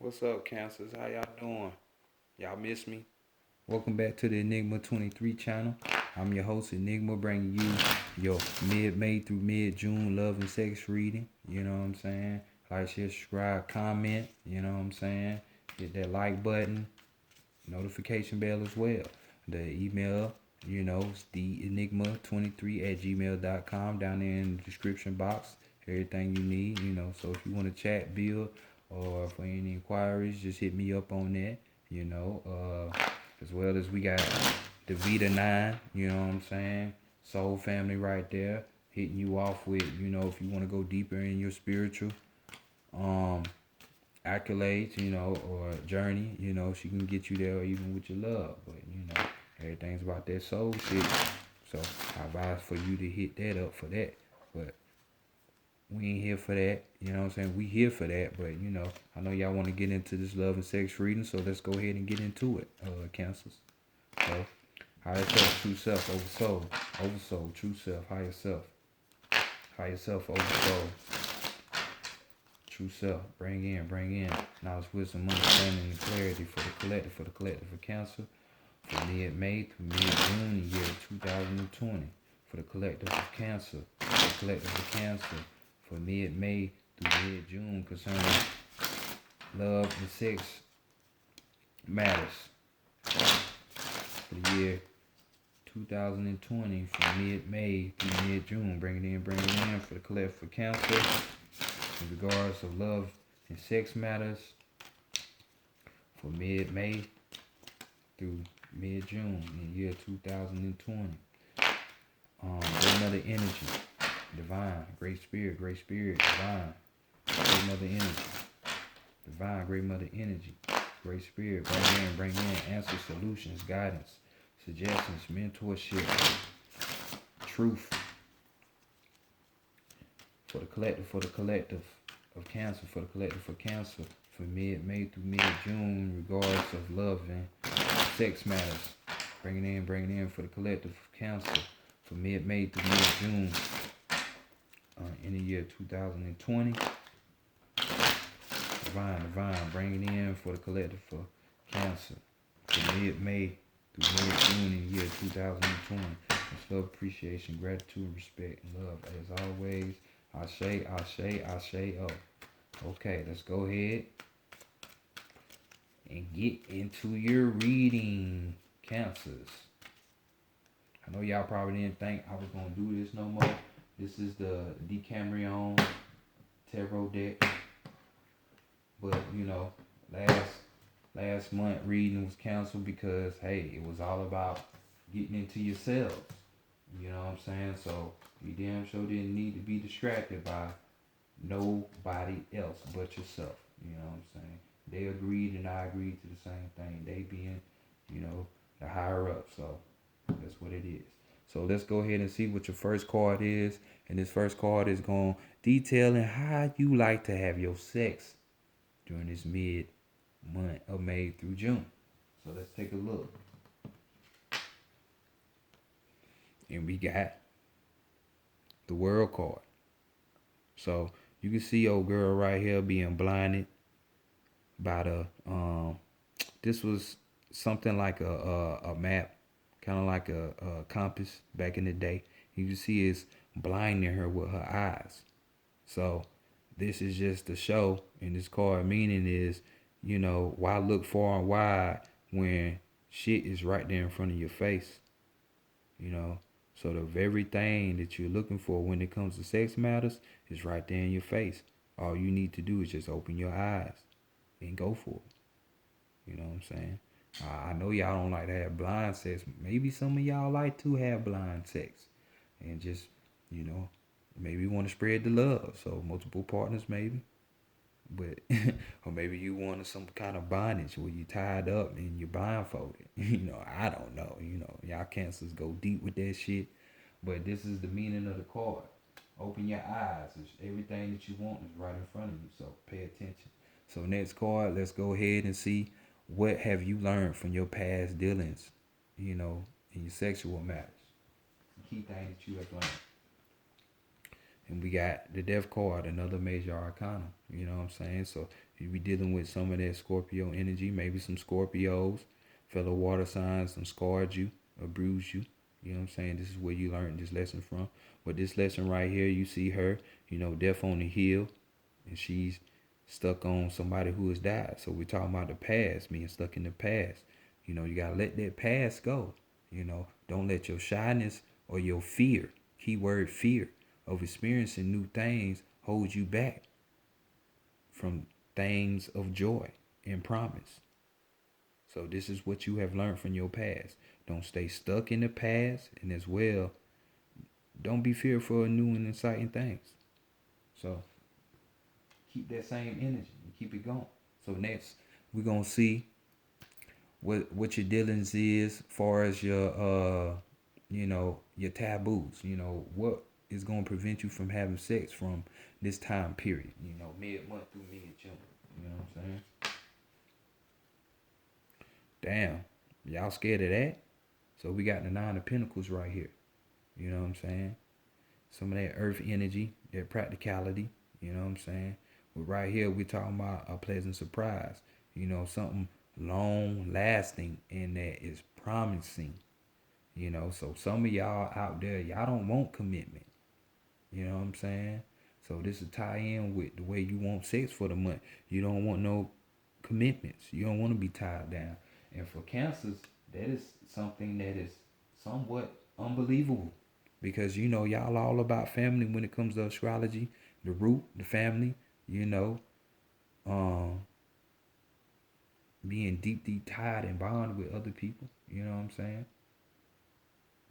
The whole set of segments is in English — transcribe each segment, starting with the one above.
What's up, Cancers? How y'all doing? Y'all miss me? Welcome back to the Enigma 23 channel. I'm your host, Enigma, bringing you your mid-May through mid-June love and sex reading. You know what I'm saying? Like, share, subscribe, comment. You know what I'm saying? Hit that like button, notification bell as well. The email, it's the enigma23@gmail.com down there in the description box. Everything you need, So if you want to chat, build, or for any inquiries, just hit me up on that, as well as we got the Vita 9, you know what I'm saying? Soul family right there, hitting you off with, if you want to go deeper in your spiritual um accolades, or journey, she can get you there even with your love. But everything's about that soul shit. So I advise for you to hit that up for that. But we ain't here for that. You know what I'm saying? We here for that, but I know y'all want to get into this love and sex reading, so let's go ahead and get into it, cancers. So, higher self, true self, over soul, true self, higher self, over soul, true self, bring in knowledge, wisdom, understanding, and clarity for the collective for Cancer, for mid-May through mid-June, the year 2020, for the collective of Cancer, for mid-May through mid-June, concerning love and sex matters, for the year 2020, from mid-May through mid-June, bring it in for the collective for Cancer, in regards of love and sex matters, for mid-May through mid-June in the year 2020. Great Mother Energy, divine, great spirit, divine, great Mother Energy, divine, great Mother Energy, great spirit, bring in answers, solutions, guidance, suggestions, mentorship, truth, for the collective of Cancer, for the collective for Cancer, for mid-May through mid-June, in regards of love and sex matters, bring it in for the collective of Cancer, for mid-May through mid-June, in the year 2020. Divine, bring it in for the collective for Cancer, for mid-May through mid-June in the year 2020. Much love, appreciation, gratitude, respect, and love. As always, Ashe, oh. Okay, let's go ahead and get into your reading, Cancers. I know y'all probably didn't think I was going to do this no more. This is the Decameron Tarot deck. But, last month reading was canceled because, hey, it was all about getting into yourselves. You know what I'm saying? So, you damn sure didn't need to be distracted by nobody else but yourself. You know what I'm saying? They agreed and I agreed to the same thing. They being, the higher up. So, that's what it is. So let's go ahead and see what your first card is. And this first card is going to detailing how you like to have your sex during this mid-month of May through June. So let's take a look. And we got the World card. So you can see old girl right here being blinded by the this was something like a map, kind of like a compass back in the day. You can see it's blinding her with her eyes. So this is just the show, and this card meaning is, why look far and wide when shit is right there in front of your face? So the very thing that you're looking for when it comes to sex matters is right there in your face. All you need to do is just open your eyes and go for it. You know what I'm saying? I know y'all don't like to have blind sex. Maybe some of y'all like to have blind sex. And just, maybe you want to spread the love. So multiple partners maybe. But or maybe you want some kind of bondage where you tied up and you're blindfolded. I don't know. Y'all cancers go deep with that shit. But this is the meaning of the card. Open your eyes. Everything that you want is right in front of you. So pay attention. So next card, let's go ahead and see what have you learned from your past dealings, in your sexual matters. The key thing that you have learned. And we got the Death card, another major arcana. You know what I'm saying? So You be dealing with some of that Scorpio energy, maybe some Scorpios, fellow water signs, some scarred you or bruised you. You know what I'm saying? This is where you learned this lesson from. But this lesson right here, you see her, death on the hill, and she's stuck on somebody who has died. So we're talking about the past, being stuck in the past. You gotta let that past go. Don't let your shyness or your fear, keyword fear, of experiencing new things hold you back from things of joy and promise. So this is what you have learned from your past. Don't stay stuck in the past, and as well, don't be fearful of new and exciting things. So keep that same energy and keep it going. So next, we're gonna see what your dealings is, as far as your taboos. What is gonna prevent you from having sex from this time period. Mid-month through mid-June. You know what I'm saying? Damn, y'all scared of that? So we got the Nine of Pentacles right here. You know what I'm saying? Some of that earth energy, that practicality. You know what I'm saying? But right here, we're talking about a pleasant surprise. Something long lasting and that is promising. So some of y'all out there, y'all don't want commitment. You know what I'm saying? So this will tie in with the way you want sex for the month. You don't want no commitments. You don't want to be tied down. And for cancers, that is something that is somewhat unbelievable. Because y'all all about family when it comes to astrology. The root, the family, um, being deep tied and bonded with other people. You know what I'm saying?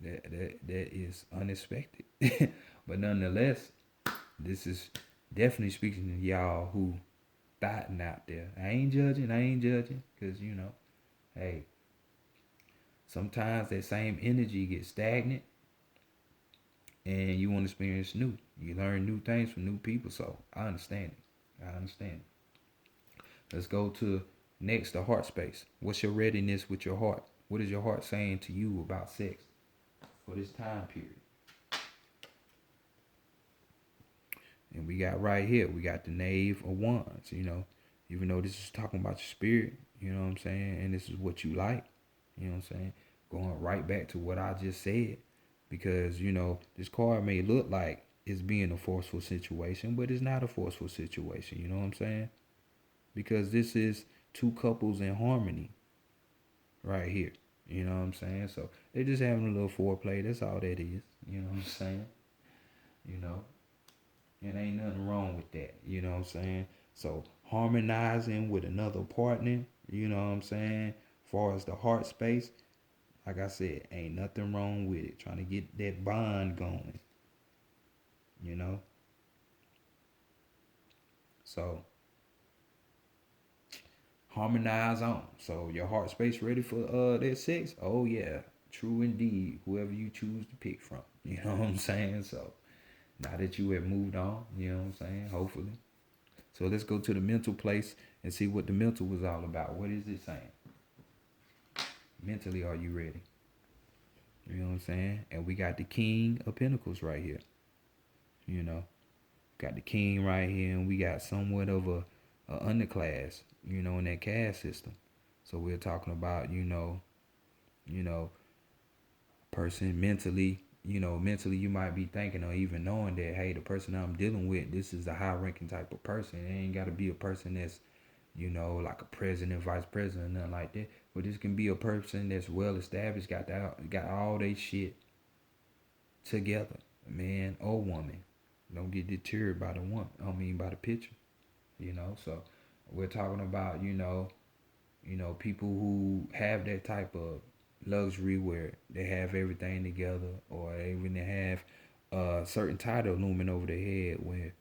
That is unexpected. But nonetheless, this is definitely speaking to y'all who thotting out there. I ain't judging, because hey, sometimes that same energy gets stagnant and you want to experience new. You learn new things from new people, so I understand it. Let's go to next, the heart space. What's your readiness with your heart? What is your heart saying to you about sex for this time period? And we got right here, we got the Knave of Wands, even though this is talking about your spirit, you know what I'm saying? And this is what you like, you know what I'm saying? Going right back to what I just said, because, this card may look like it's being a forceful situation, but it's not a forceful situation, you know what I'm saying? Because this is two couples in harmony right here, you know what I'm saying? So they're just having a little foreplay, that's all that is, you know what I'm saying? You know, and ain't nothing wrong with that, you know what I'm saying? So harmonizing with another partner, you know what I'm saying? As far as the heart space, like I said, ain't nothing wrong with it. Trying to get that bond going, you know? So harmonize on. So your heart space ready for that sex? Oh yeah. True indeed. Whoever you choose to pick from. You know what I'm saying? So now that you have moved on, you know what I'm saying? Hopefully. So let's go to the mental place and see what the mental was all about. What is it saying? Mentally, are you ready? You know what I'm saying? And we got the King of Pentacles right here. You know, got the King right here, and we got somewhat of a underclass, in that caste system. So we're talking about, person mentally, mentally you might be thinking or even knowing that, hey, the person I'm dealing with, this is a high ranking type of person. It ain't got to be a person that's, like a president, vice president, nothing like that. But this can be a person that's well established, got all they shit together, man or woman. Don't get deterred by the one. By the picture. So we're talking about, people who have that type of luxury where they have everything together, or they even have a certain title looming over their head where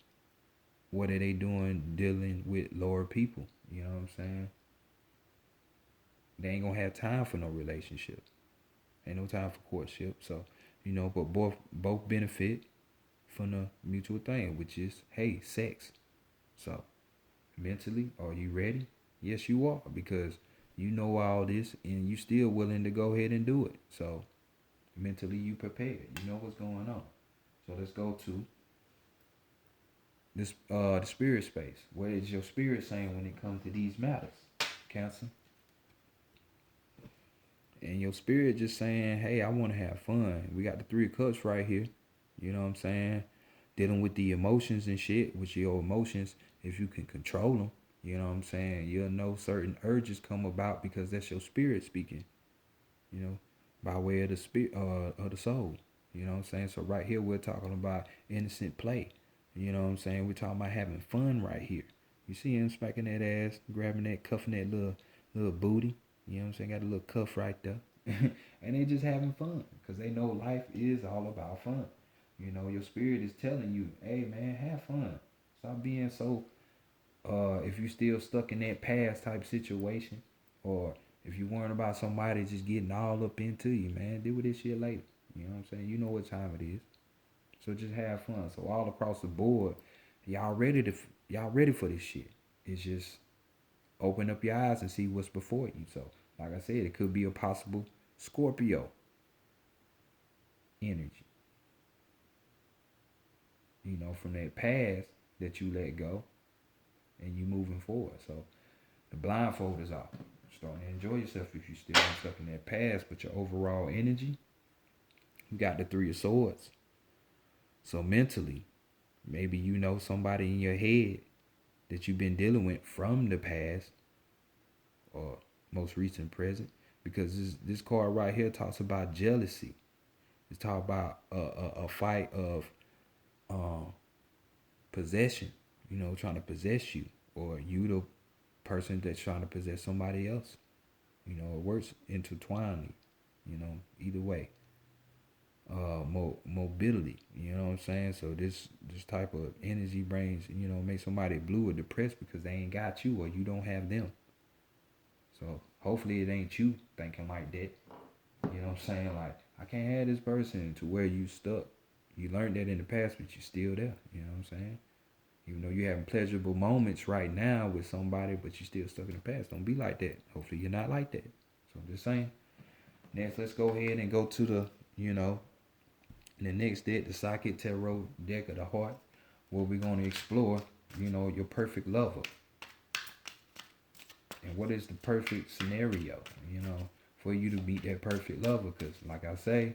what are they doing dealing with lower people? You know what I'm saying? They ain't gonna have time for no relationship. Ain't no time for courtship. So, but both benefit from the mutual thing, which is, hey, sex. So mentally, are you ready? Yes, you are, because you know all this and you still willing to go ahead and do it. So mentally, you prepared. You know what's going on. So let's go to this the spirit space. What is your spirit saying when it comes to these matters, Cancer? And your spirit just saying, hey, I want to have fun. We got the 3 of Cups right here. You know what I'm saying? Dealing with the emotions and shit, with your emotions, if you can control them, you know what I'm saying? You'll know certain urges come about because that's your spirit speaking, you know, by way of the spirit, of the soul. You know what I'm saying? So right here we're talking about innocent play. You know what I'm saying? We're talking about having fun right here. You see him smacking that ass, grabbing that, cuffing that little booty. You know what I'm saying? Got a little cuff right there. And they just having fun because they know life is all about fun. You know, your spirit is telling you, hey man, have fun. Stop being so if you still stuck in that past type situation, or if you worrying about somebody just getting all up into you, man, deal with this shit later. You know what I'm saying? You know what time it is. So just have fun. So all across the board, y'all ready for this shit. It's just open up your eyes and see what's before you. So like I said, it could be a possible Scorpio energy. You know, from that past that you let go and you moving forward. So the blindfold is off. Starting to enjoy yourself if you still stuck in that past, but your overall energy, you got the 3 of Swords. So mentally, maybe you know somebody in your head that you've been dealing with from the past or most recent present, because this card right here talks about jealousy. It's talking about a fight of um, possession, you know, trying to possess you, or you the person that's trying to possess somebody else. You know, it works intertwinedly, you know, either way. Mobility, you know what I'm saying? So this type of energy brings, you know, make somebody blue or depressed because they ain't got you or you don't have them. So hopefully it ain't you thinking like that. You know what I'm saying? Like, I can't have this person to where you stuck. You learned that in the past, but you still there. You know what I'm saying? Even though you're having pleasurable moments right now with somebody, but you still stuck in the past. Don't be like that. Hopefully you're not like that. So I'm just saying. Next, let's go ahead and go to the, you know, the next deck, the Psychic Tarot deck of the heart, where we're going to explore, you know, your perfect lover. And what is the perfect scenario, you know, for you to meet that perfect lover? Because, like I say,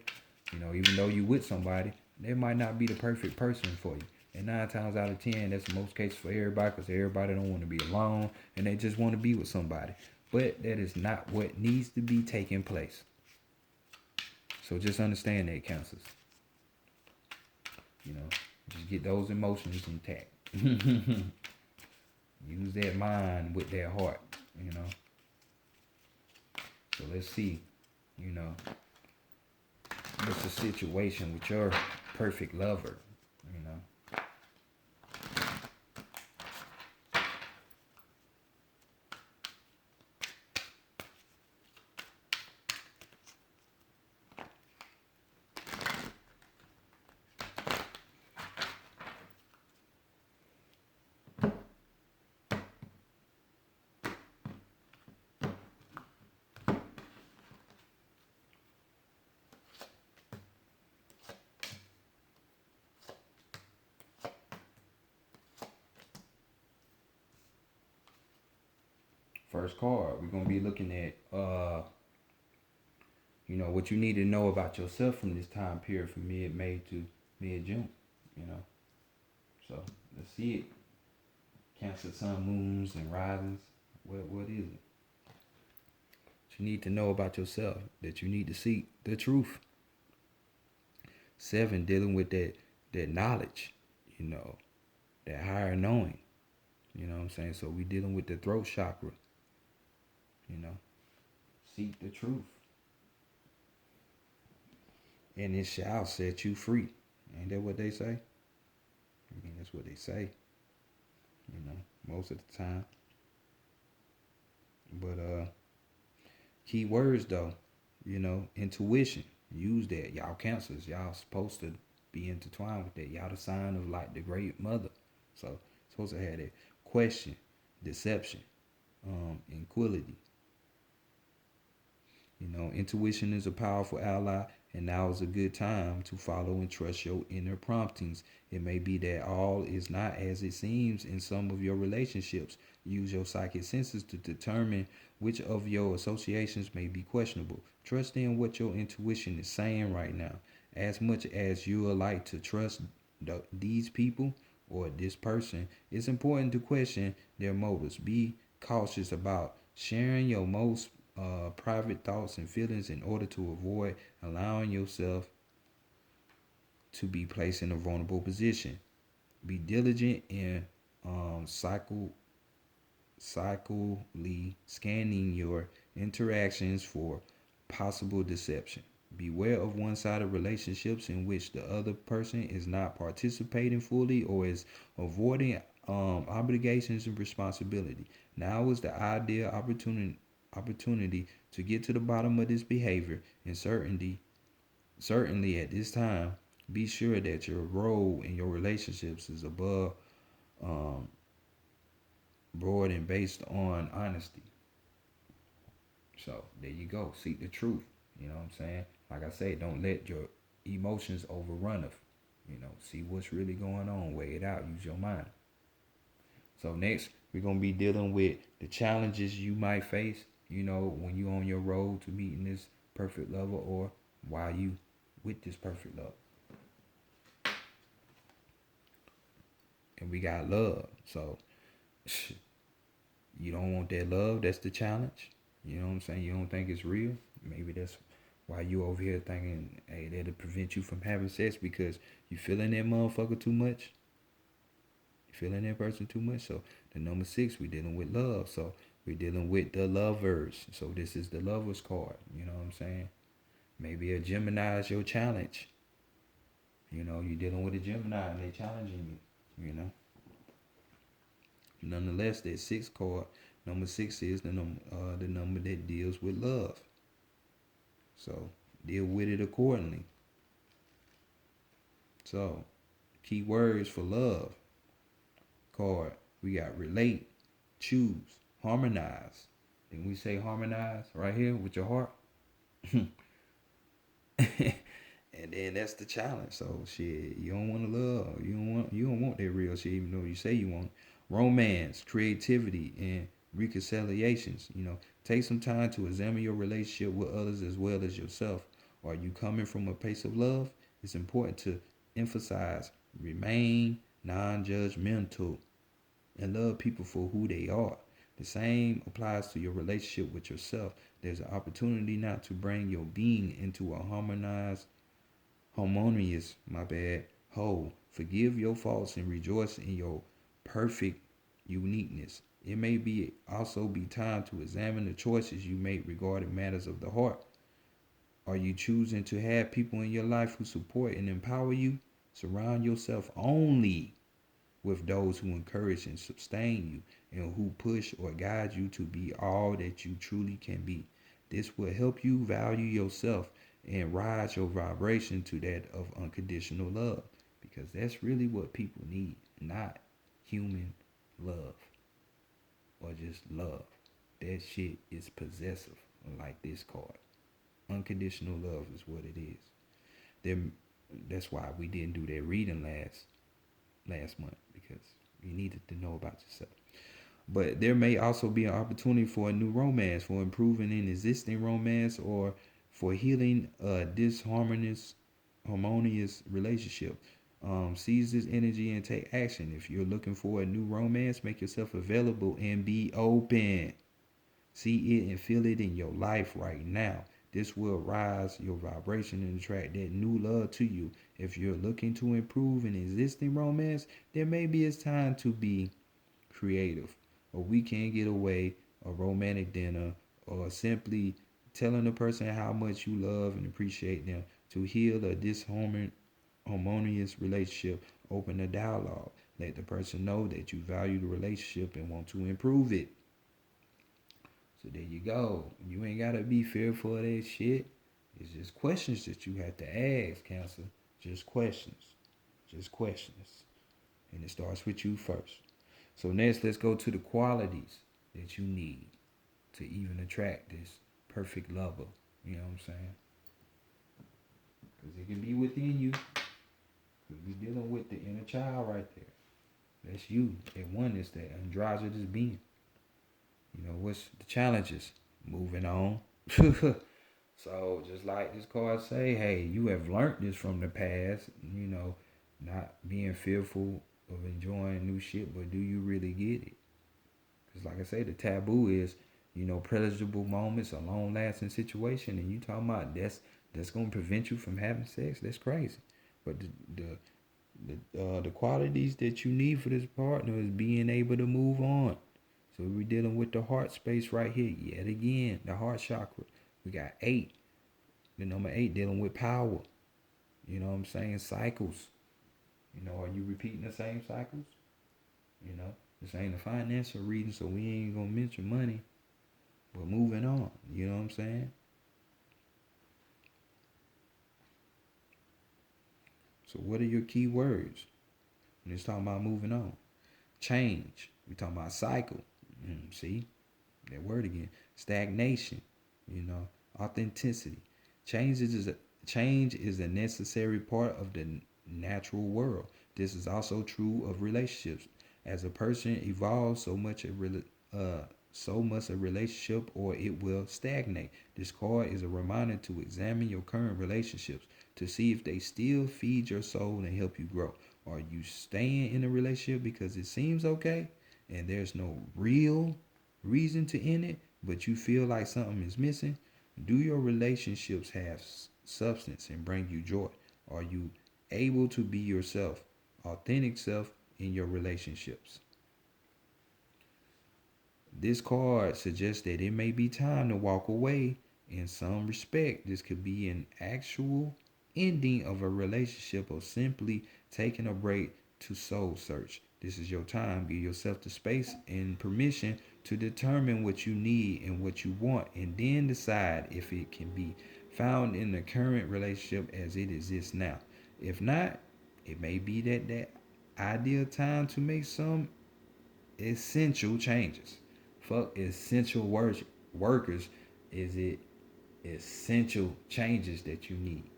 you know, even though you with somebody, they might not be the perfect person for you. And 9 times out of 10, that's the most cases for everybody, because everybody don't want to be alone and they just want to be with somebody. But that is not what needs to be taking place. So just understand that, Cancers. You know, just get those emotions intact. Use that mind with that heart, you know. So let's see, you know, what's the situation with your perfect lover, you know. First card, we're gonna be looking at you know, what you need to know about yourself from this time period from mid-May to mid-June, you know. So let's see it. Cancer, sun, moons, and risings. What is it? What you need to know about yourself, that you need to seek the truth. 7, dealing with that knowledge, you know, that higher knowing. You know what I'm saying? So we dealing with the throat chakra, you know. Seek the truth. And it shall set you free. Ain't that what they say? I mean, that's what they say, you know, most of the time. But key words though, you know, intuition. Use that. Y'all Cancers, y'all supposed to be intertwined with that. Y'all the sign of like the great mother. So supposed to have that question, deception, inquility. You know, intuition is a powerful ally And now is a good time to follow and trust your inner promptings. It may be that all is not as it seems in some of your relationships. Use your psychic senses to determine which of your associations may be questionable. Trust in what your intuition is saying right now. As much as you would like to trust these people or this person, it's important to question their motives. Be cautious about sharing your most private thoughts and feelings in order to avoid allowing yourself to be placed in a vulnerable position. Be diligent in cyclically scanning your interactions for possible deception. Beware of one sided relationships in which the other person is not participating fully or is avoiding obligations and responsibility. Now is the ideal opportunity to get to the bottom of this behavior and certainly at this time be sure that your role in your relationships is above um, broad and based on honesty. So there you go. Seek the truth. You know what I'm saying? Like I say, don't let your emotions overrun of. See what's really going on. Weigh it out. Use your mind. So next, we're gonna be dealing with the challenges you might face. When you on your road to meeting this perfect lover, or while you with this perfect love. And we got love. So you don't want that love. That's the challenge. You know what I'm saying? You don't think it's real. Maybe that's why you over here thinking, hey, that'll prevent you from having sex because you feeling that motherfucker too much. You feeling that person too much. So the number 6, we dealing with love. So we're dealing with the lovers. So this is the lovers card. You know what I'm saying? Maybe a Gemini is your challenge. You're dealing with a Gemini and they challenging you. Nonetheless, that 6 card, number 6 is the number that deals with love. So deal with it accordingly. So key words for love card, we got relate, choose, harmonize. Then we say harmonize right here with your heart. And then that's the challenge. So shit, you don't want to love. You don't want that real shit, even though you say you want it. Romance, creativity, and reconciliations. Take some time to examine your relationship with others as well as yourself. Are you coming from a place of love? It's important to emphasize remain non-judgmental and love people for who they are. The same applies to your relationship with yourself. There's an opportunity now to bring your being into a harmonious, whole. Forgive your faults and rejoice in your perfect uniqueness. It may be also be time to examine the choices you make regarding matters of the heart. Are you choosing to have people in your life who support and empower you? Surround yourself only with those who encourage and sustain you and who push or guide you to be all that you truly can be. This will help you value yourself and rise your vibration to that of unconditional love because that's really what people need, not human love or just love. That shit is possessive, like this card. Unconditional love is what it is. Then that's why we didn't do that reading last month because you needed to know about yourself. But there may also be an opportunity for a new romance, for improving an existing romance, or for healing a harmonious relationship. Seize this energy and take action. If you're looking for a new romance, make yourself available and be open. See it and feel it in your life right now. This will rise your vibration and attract that new love to you. If you're looking to improve an existing romance, then maybe it's time to be creative. A weekend getaway, a romantic dinner, or simply telling a person how much you love and appreciate them. To heal a disharmonious relationship, open a dialogue. Let the person know that you value the relationship and want to improve it. So there you go. You ain't gotta be fearful of that shit. It's just questions that you have to ask, Cancer. Just questions. Just questions. And it starts with you first. So next, let's go to the qualities that you need to even attract this perfect lover. You know what I'm saying? Because it can be within you. Because we're dealing with the inner child right there. That's you at oneness, that androgynous being. You know, what's the challenges? Moving on. So just like this card say, hey, you have learned this from the past, you know, not being fearful of enjoying new shit, but do you really get it? Because like I say, the taboo is, you know, pleasurable moments, a long lasting situation, and you talking about that's gonna prevent you from having sex. That's crazy. But the qualities that you need for this partner is being able to move on. So we're dealing with the heart space right here. Yet again, the heart chakra. We got 8. The number 8 dealing with power. You know what I'm saying? Cycles. You know, are you repeating the same cycles? You know, this ain't a financial reading, so we ain't gonna mention money. But moving on. You know what I'm saying? So what are your key words when it's talking about moving on? Change. We talking about cycle. See? That word again. Stagnation. You know, authenticity. Change is a necessary part of the natural world. This is also true of relationships. As a person evolves, so must a relationship, or it will stagnate. This card is a reminder to examine your current relationships to see if they still feed your soul and help you grow. Are you staying in a relationship because it seems okay and there's no real reason to end it, but you feel like something is missing? Do your relationships have substance and bring you joy? Are you able to be yourself, authentic self, in your relationships? This card suggests that it may be time to walk away. In some respect, this could be an actual ending of a relationship or simply taking a break to soul search. This is your time. Give yourself the space and permission to determine what you need and what you want, and then decide if it can be found in the current relationship as it exists now. If not, it may be that ideal time to make some essential changes. Fuck essential workers. Is it essential changes that you need?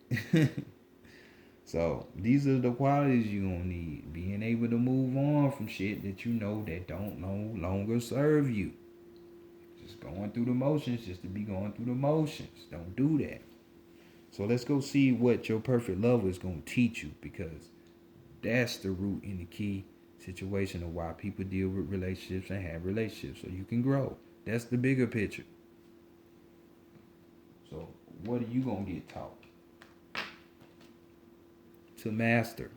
So these are the qualities you gonna need. Being able to move on from shit that you know that don't no longer serve you. Just going through the motions just to be going through the motions. Don't do that. So let's go see what your perfect lover is gonna teach you, because that's the root and the key situation of why people deal with relationships and have relationships, so you can grow. That's the bigger picture. So what are you gonna get taught? To master.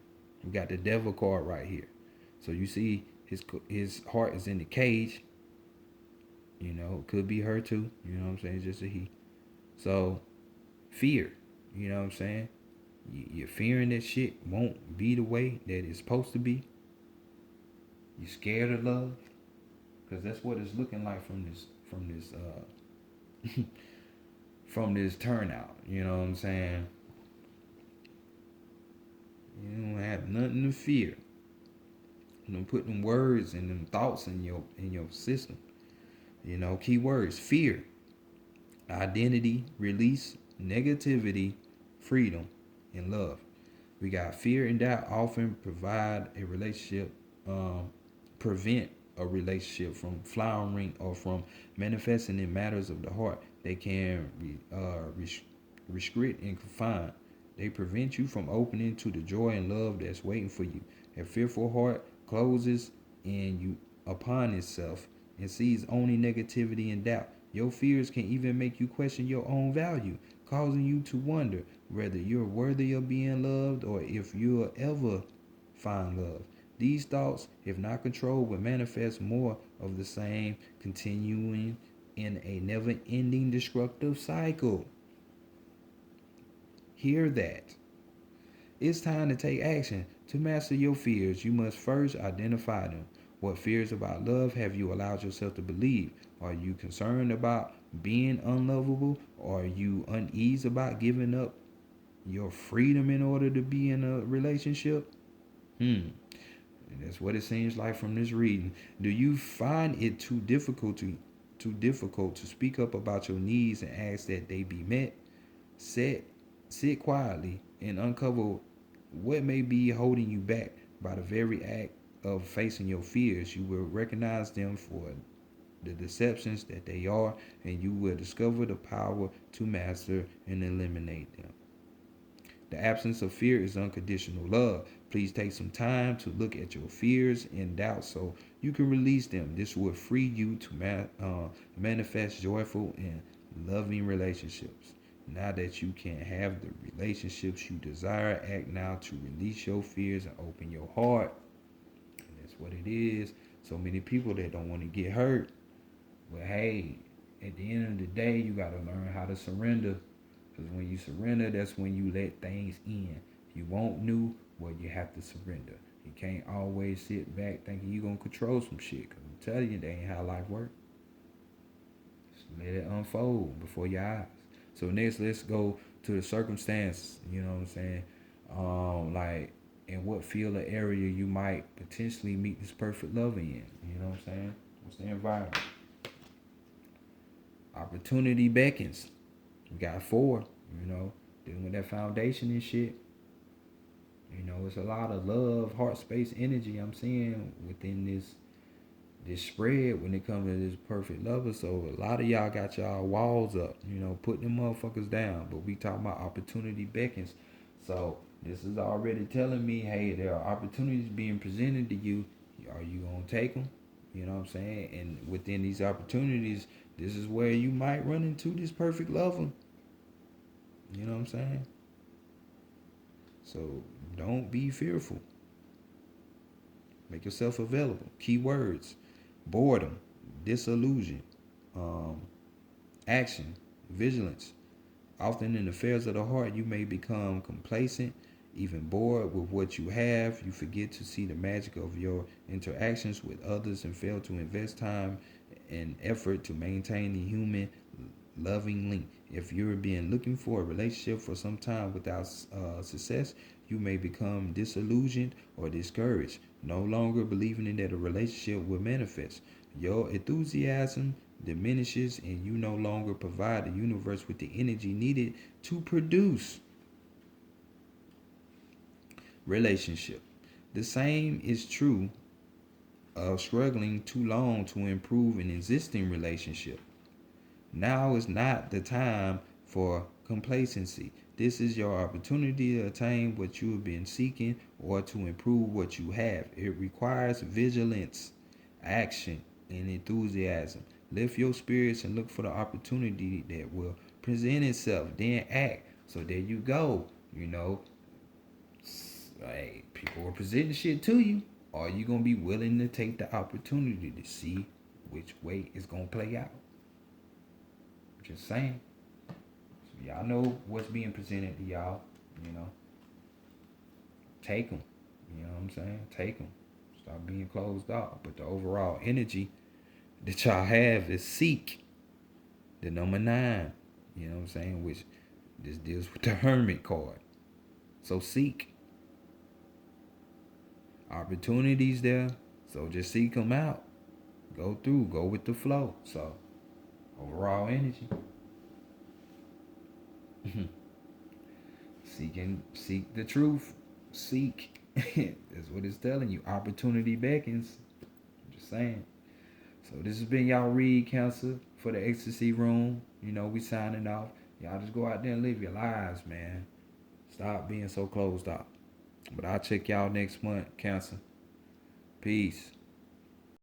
We got the devil card right here. So you see his heart is in the cage. You know, it could be her too. You know what I'm saying? It's just a he. So fear. You know what I'm saying? You're fearing that shit won't be the way that it's supposed to be. You're scared of love, because that's what it's looking like from this turnout. You know what I'm saying? You don't have nothing to fear. You don't put them words and them thoughts in your system. You know, key words: fear, identity, release, negativity, freedom, and love. We got fear and doubt often prevent a relationship from flowering or from manifesting in matters of the heart. They can restrict and confine. They prevent you from opening to the joy and love that's waiting for you. A fearful heart closes in you upon itself and sees only negativity and doubt. Your fears can even make you question your own value, causing you to wonder whether you're worthy of being loved or if you'll ever find love. These thoughts, if not controlled, will manifest more of the same, continuing in a never ending destructive cycle. Hear that. It's time to take action. To master your fears, you must first identify them. What fears about love have you allowed yourself to believe? Are you concerned about being unlovable? Or are you uneasy about giving up your freedom in order to be in a relationship? And that's what it seems like from this reading. Do you find it too difficult to speak up about your needs and ask that they be met? Sit quietly and uncover what may be holding you back. By the very act of facing your fears, you will recognize them for the deceptions that they are, and you will discover the power to master and eliminate them. The absence of fear is unconditional love. Please take some time to look at your fears and doubts so you can release them. This will free you to manifest joyful and loving relationships. Now that you can have the relationships you desire, act now to release your fears and open your heart. And that's what it is. So many people that don't want to get hurt. But hey, at the end of the day, you got to learn how to surrender. Because when you surrender, that's when you let things in. If you want new, well, you have to surrender. You can't always sit back thinking you're going to control some shit. Because I'm telling you, that ain't how life works. Just let it unfold before your eyes. So next, let's go to the circumstance. You know what I'm saying? Like, in what field or area you might potentially meet this perfect love in. You know what I'm saying? What's the environment? Opportunity beckons. We got 4, dealing with that foundation and shit. It's a lot of love, heart space, energy I'm seeing within this spread when it comes to this perfect lover. So a lot of y'all got y'all walls up, putting them motherfuckers down. But we talking about opportunity beckons. So this is already telling me, hey, there are opportunities being presented to you. Are you gonna take them? You know what I'm saying? And within these opportunities, this is where you might run into this perfect lover. You know what I'm saying? So don't be fearful. Make yourself available. Keywords: boredom, disillusion, um, action, vigilance. Often in affairs of the heart, you may become complacent, even bored with what you have. You forget to see the magic of your interactions with others and fail to invest time and effort to maintain the human loving link. If you're being looking for a relationship for some time without success, you may become disillusioned or discouraged, no longer believing that a relationship will manifest. Your enthusiasm diminishes and you no longer provide the universe with the energy needed to produce relationship. The same is true of struggling too long to improve an existing relationship. Now is not the time for complacency. This is your opportunity to attain what you have been seeking or to improve what you have. It requires vigilance, action, and enthusiasm. Lift your spirits and look for the opportunity that will present itself. Then act. So there you go. Like, people are presenting shit to you. Are you going to be willing to take the opportunity to see which way it's going to play out? Just saying. So y'all know what's being presented to y'all. You know, take them. You know what I'm saying? Take them. Stop being closed off. But the overall energy that y'all have is seek. The number 9. You know what I'm saying? Which this deals with the Hermit card. So seek. Opportunities there. So just seek them out. Go through. Go with the flow. So overall energy. Seek the truth. Seek. That's what it's telling you. Opportunity beckons. I'm just saying. So this has been y'all read Cancer for the Ecstasy Room. We signing off. Y'all just go out there and live your lives, man. Stop being so closed off. But I'll check y'all next month, Cancer. Peace.